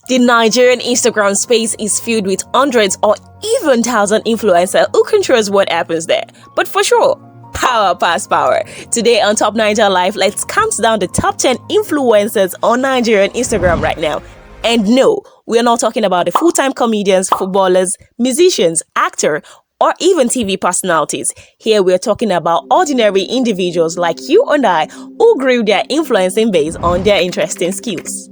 The Nigerian Instagram space is filled with hundreds or even thousands influencers who controls what happens there. But for sure, power past power. Today on Top Niger Live, let's count down the top 10 influencers on Nigerian Instagram right now. And no, we're not talking about the full-time comedians, footballers, musicians, actors, or even TV personalities. Here we're talking about ordinary individuals like you and I who grew their influencing based on their interesting skills.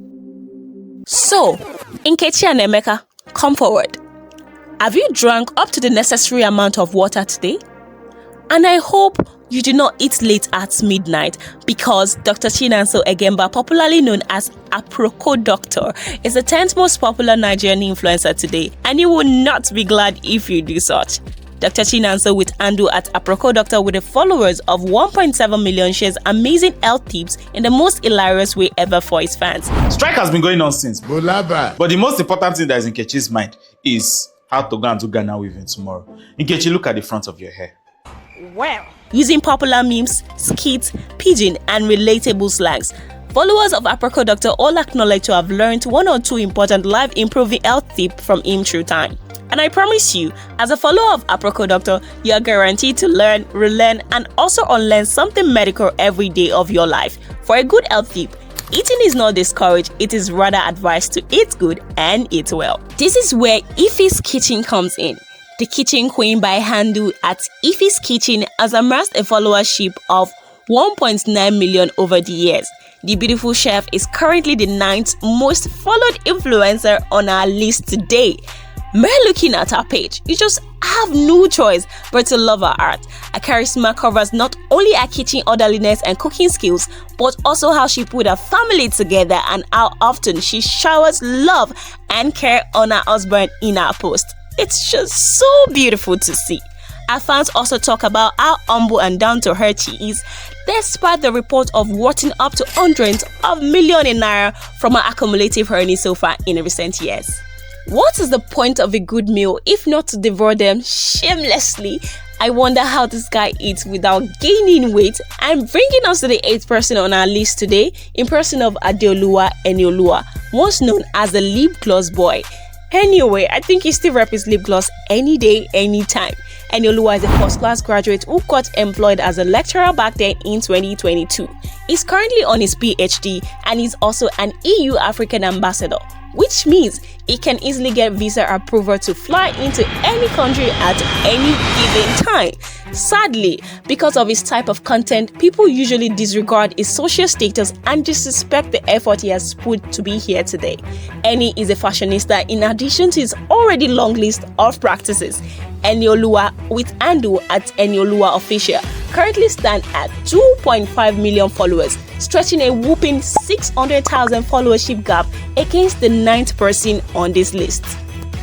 So, Nkechi and Emeka, come forward. Have you drunk up to the necessary amount of water today? And I hope you do not eat late at midnight because Dr. Chinonso Egemba, popularly known as Aproko Doctor, is the 10th most popular Nigerian influencer today, and you will not be glad if you do such. Dr. Chinonso with Andu at Aproko Doctor with the followers of 1.7 million shares amazing health tips in the most hilarious way ever for his fans. Strike has been going on since, but the most important thing that is in Nkechi's mind is how to go and do Ghana weaving tomorrow. Nkechi, look at the front of your hair. Well, using popular memes, skits, pidgin, and relatable slangs, followers of Aproko Doctor all acknowledge to have learned one or two important life improving health tips from him through time. And I promise you, as a follower of Aproko Doctor, you are guaranteed to learn, relearn, and also unlearn something medical every day of your life. For a good health tip, eating is not discouraged, it is rather advised to eat good and eat well. This is where Ife's Kitchen comes in. The Kitchen Queen by Handu at Ife's Kitchen has amassed a followership of 1.9 million over the years. The beautiful chef is currently the 9th most followed influencer on our list today. Mere looking at her page, you just have no choice but to love her art. Her charisma covers not only her kitchen orderliness and cooking skills, but also how she put her family together and how often she showers love and care on her husband in her post. It's just so beautiful to see. Our fans also talk about how humble and down to earth she is, despite the report of worthing up to hundreds of millions in naira from her accumulative earnings so far in recent years. What is the point of a good meal if not to devour them shamelessly? I wonder how this guy eats without gaining weight. And bringing us to the 8th person on our list today, in person of Adeoluwa Enioluwa, once known as the lip gloss boy. Anyway, I think he still reps his lip gloss any day, anytime. Enioluwa is a first-class graduate who got employed as a lecturer back then in 2022. He's currently on his PhD and he's also an EU African ambassador, which means he can easily get visa approval to fly into any country at any given time. Sadly, because of his type of content, people usually disregard his social status and disrespect the effort he has put to be here today. Eni is a fashionista in addition to his already long list of practices. Enioluwa with Andu at Enioluwa Official currently stand at 2.5 million followers, stretching a whopping 600,000 followership gap against the 9th person on this list.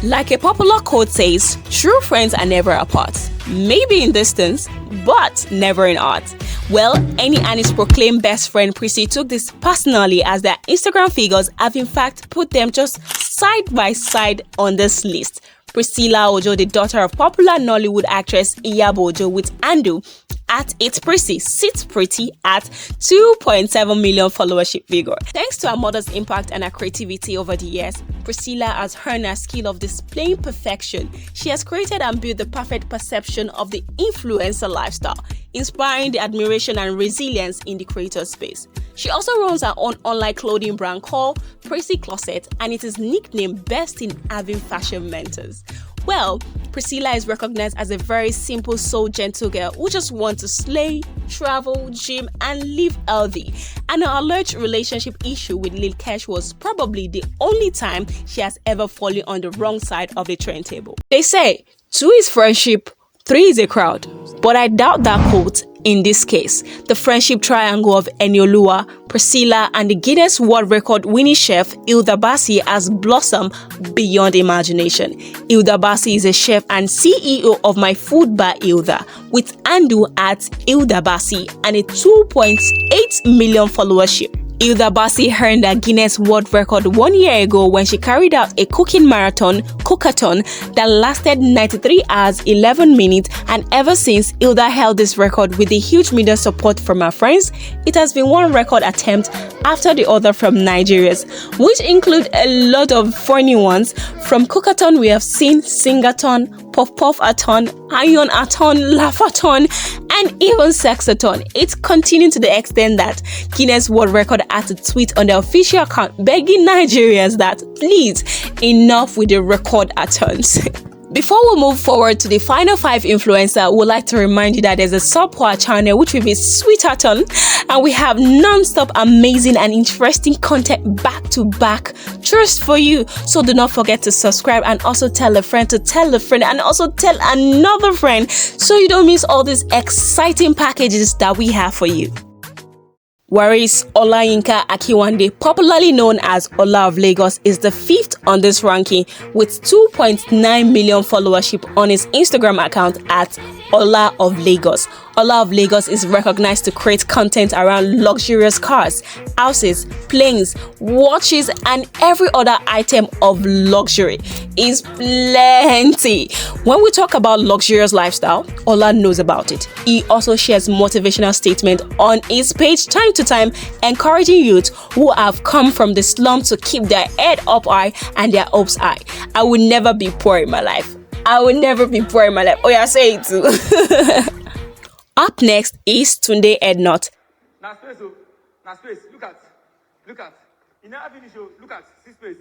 Like a popular quote says, true friends are never apart. Maybe in distance, but never in art. Well, Eni and his proclaimed best friend Prissy took this personally as their Instagram figures have in fact put them just side by side on this list. Priscilla Ojo, the daughter of popular Nollywood actress Iyabo Ojo with Andu at It's Prissy, sits pretty at 2.7 million followership figure. Thanks to her mother's impact and her creativity over the years, Priscilla has honed her skill of displaying perfection. She has created and built the perfect perception of the influencer lifestyle, inspiring the admiration and resilience in the creator space. She also runs her own online clothing brand called Prissy Closet, and it is nicknamed Best in Having Fashion Mentors. Well, Priscilla is recognized as a very simple, soul gentle girl who just wants to slay, travel, gym, and live healthy. And her alleged relationship issue with Lil Kesh was probably the only time she has ever fallen on the wrong side of the turntable. They say 2 is friendship, 3 is a crowd. But I doubt that quote in this case. The friendship triangle of Enioluwa, Priscilla, and the Guinness World Record winning chef Hilda Bassi has blossomed beyond imagination. Hilda Bassi is a chef and CEO of My Food by Hilda, with Andu at Hilda Bassi and a 2.8 million followership. Hilda Bassi earned a Guinness World Record 1 year ago when she carried out a cooking marathon, cookathon, that lasted 93 hours, 11 minutes, and ever since, Hilda held this record with the huge media support from her friends. It has been one record attempt after the other from Nigerians, which include a lot of funny ones. From cookathon, we have seen singathon, puff-puff-a-thon, iron-a-thon, laugh-a-thon, and even sexathon. It's continuing to the extent that Guinness World Record had to tweet on their official account begging Nigerians that please, enough with the record-a-thons. Before we move forward to the final 5 influencers, we'd like to remind you that there's a sub to our channel which will be sweeter-ton, and we have non-stop amazing and interesting content back to back just for you. So do not forget to subscribe and also tell a friend to tell a friend and also tell another friend so you don't miss all these exciting packages that we have for you. Whereas Olayinka Akiwande, popularly known as Ola of Lagos, is the 5th on this ranking with 2.9 million followership on his Instagram account at Ola of Lagos. Ola of Lagos is recognized to create content around luxurious cars, houses, planes, watches, and every other item of luxury. Is plenty. When we talk about luxurious lifestyle, Ola knows about it. He also shares motivational statements on his page time to time, encouraging youth who have come from the slum to keep their head up high and their hopes high. I will never be poor in my life. I will never be poor in my life. Oh yeah, say it too. Up next is Tunde Ednut. Now space. Look at. You never finish. Look at. See space.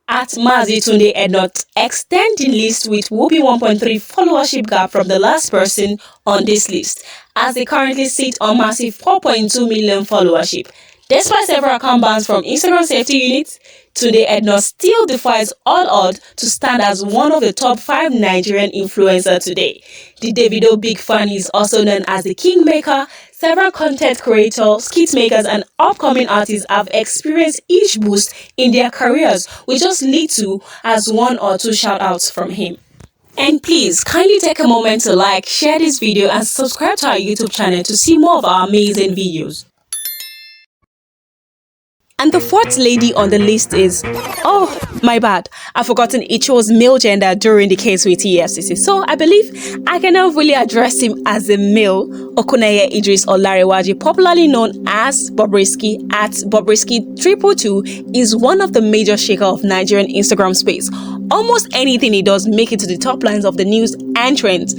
At Mazi Tunde Ednut, extending list with whooping 1.3 followership gap from the last person on this list, as they currently sit on massive 4.2 million followership. Despite several account bans from Instagram safety units, Tunde Ednut still defies all odds to stand as one of the top 5 Nigerian influencers today. The Davido big fan is also known as the Kingmaker. Several content creators, skit makers, and upcoming artists have experienced each boost in their careers, which just lead to as 1 or 2 shout-outs from him. And please, kindly take a moment to like, share this video, and subscribe to our YouTube channel to see more of our amazing videos. And the 4th lady on the list is, oh, my bad, I've forgotten it chose male gender during the case with EFCC. So I believe I can now really address him as a male. Okuneye Idris Olarewaji, popularly known as Bobrisky at Bobrisky222, is one of the major shakers of Nigerian Instagram space. Almost anything he does make it to the top lines of the news and trends.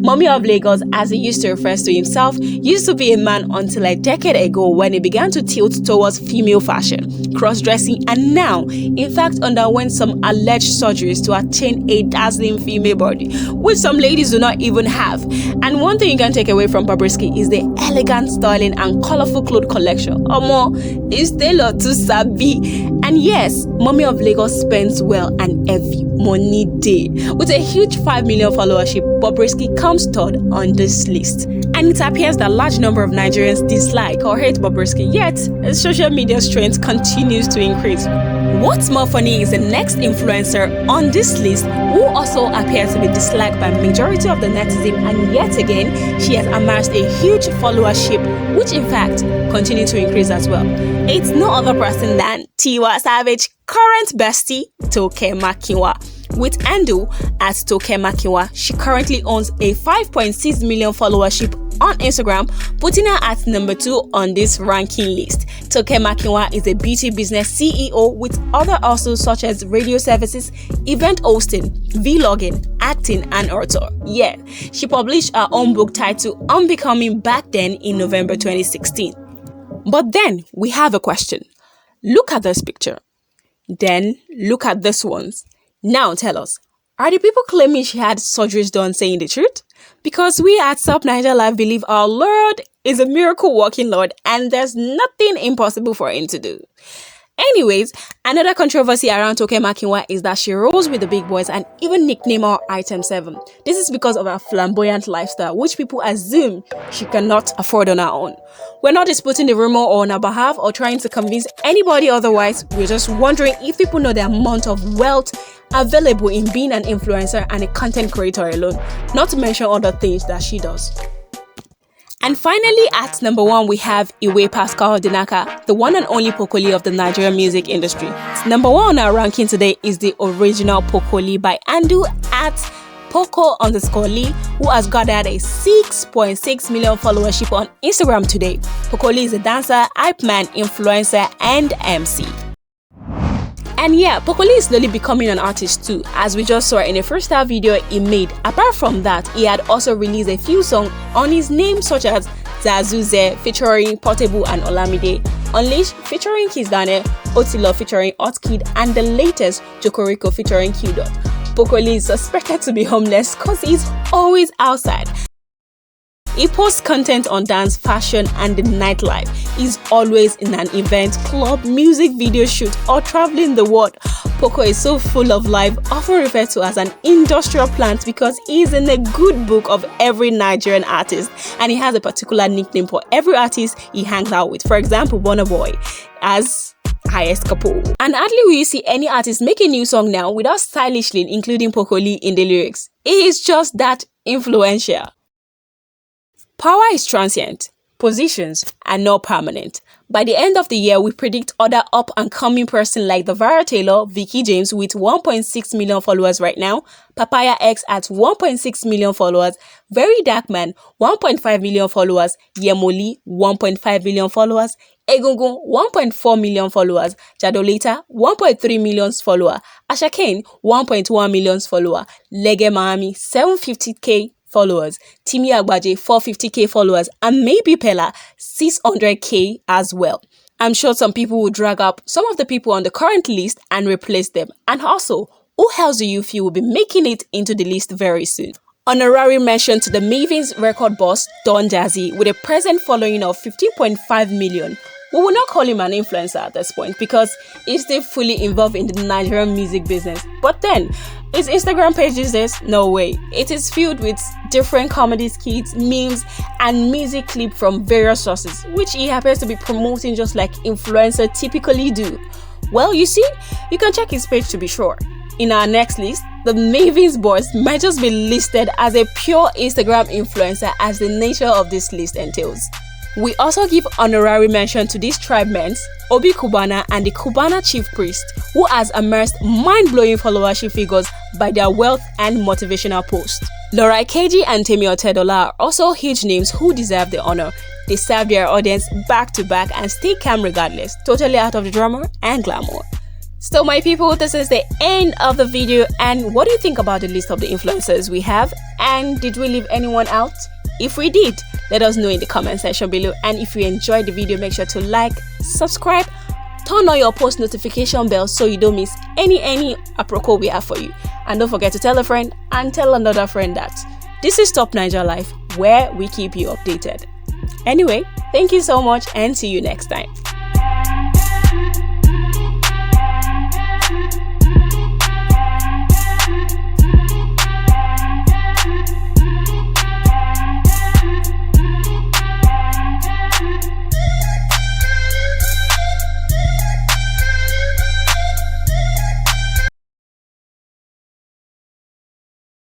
Mommy of Lagos, as he used to refer to himself, used to be a man until a decade ago when he began to tilt towards female fashion, cross-dressing, and now, in fact, underwent some alleged surgeries to attain a dazzling female body, which some ladies do not even have. And one thing you can take away from Bobrisky is the elegant styling and colorful clothes collection. Omo, is tailored to sabi. And yes, Mommy of Lagos spends well and heavy money day. With a huge 5 million followership, Bobrisky comes third on this list. And it appears that a large number of Nigerians dislike or hate Bobrisky, yet social media strength continues to increase. What's more funny is the next influencer on this list, who also appears to be disliked by majority of the netizens, and yet again, she has amassed a huge followership, which in fact continue to increase as well. It's no other person than Tiwa Savage current bestie, Toke Makinwa. With Endo at Toke Makinwa, she currently owns a 5.6 million followership on Instagram, putting her at number 2 on this ranking list. Toke Makinwa is a beauty business CEO with other hustles such as radio services, event hosting, vlogging, acting, and author. Yeah, she published her own book titled Unbecoming back then in November 2016. But then we have a question. Look at this picture. Then look at this ones. Now tell us, are the people claiming she had surgeries done saying the truth? Because we at South Niger Live believe our Lord is a miracle working Lord and there's nothing impossible for him to do. Anyways, another controversy around Toke Makinwa is that she rolls with the big boys and even nickname her Item 7. This is because of her flamboyant lifestyle, which people assume she cannot afford on her own. We're not disputing the rumor on her behalf or trying to convince anybody otherwise. We're just wondering if people know the amount of wealth available in being an influencer and a content creator alone, not to mention other things that she does. And finally, at number 1, we have Iwe Pascal Dinaka, the one and only Pokoli of the Nigerian music industry. Number 1 on our ranking today is the original Pokoli by Andu at Poco_Lee, who has gathered a 6.6 million followership on Instagram today. Pokoli is a dancer, hype man, influencer, and MC. And yeah, Pokoli is slowly becoming an artist too, as we just saw in a freestyle video he made. Apart from that, he had also released a few songs on his name, such as Zazuze featuring Portable and Olamide, Unleash featuring Kiss Daniel, Otilo featuring Otkid, and the latest Jokoriko featuring Q Dot. Pokoli is suspected to be homeless cause he's always outside. He posts content on dance, fashion, and the nightlife. He's always in an event, club, music video shoot, or traveling the world. Poco is so full of life, often referred to as an industrial plant because he's in a good book of every Nigerian artist, and he has a particular nickname for every artist he hangs out with. For example, Burna Boy as highest couple. And hardly will you see any artist make a new song now without stylishly including Pokoli in the lyrics. He is just that influential. Power is transient, positions are not permanent. By the end of the year, we predict other up-and-coming person like the Vara Taylor, Vicky James with 1.6 million followers right now, Papaya X at 1.6 million followers, Very Dark Man 1.5 million followers, Yemoli 1.5 million followers, Egungun 1.4 million followers, Jadolita 1.3 million followers, Asha Kane 1.1 million followers, Lege Miami 750k followers, Timi Agbaje 450k followers, and maybe Pella 600k as well. I'm sure some people will drag up some of the people on the current list and replace them. And also, who else do you feel will be making it into the list very soon? Honorary mention to the Mavins record boss Don Jazzy with a present following of 15.5 million. We will not call him an influencer at this point because he's still fully involved in the Nigerian music business. But then, his Instagram page is this? No way. It is filled with different comedy skits, memes, and music clips from various sources, which he happens to be promoting just like influencers typically do. Well, you see, you can check his page to be sure. In our next list, the Mavins boys might just be listed as a pure Instagram influencer as the nature of this list entails. We also give honorary mention to these tribemen, Obi Kubana and the Kubana chief priest, who has amassed mind-blowing followership figures by their wealth and motivational posts. Laura Keji and Temi Otedola are also huge names who deserve the honor. They serve their audience back to back and stay calm regardless, totally out of the drama and glamour. So my people, this is the end of the video, and what do you think about the list of the influencers we have, and did we leave anyone out? If we did, let us know in the comment section below, and if you enjoyed the video, make sure to like, subscribe, turn on your post notification bell so you don't miss any apropos we have for you, and don't forget to tell a friend and tell another friend that this is Top Niger Life, where we keep you updated. Anyway, thank you so much and see you next time.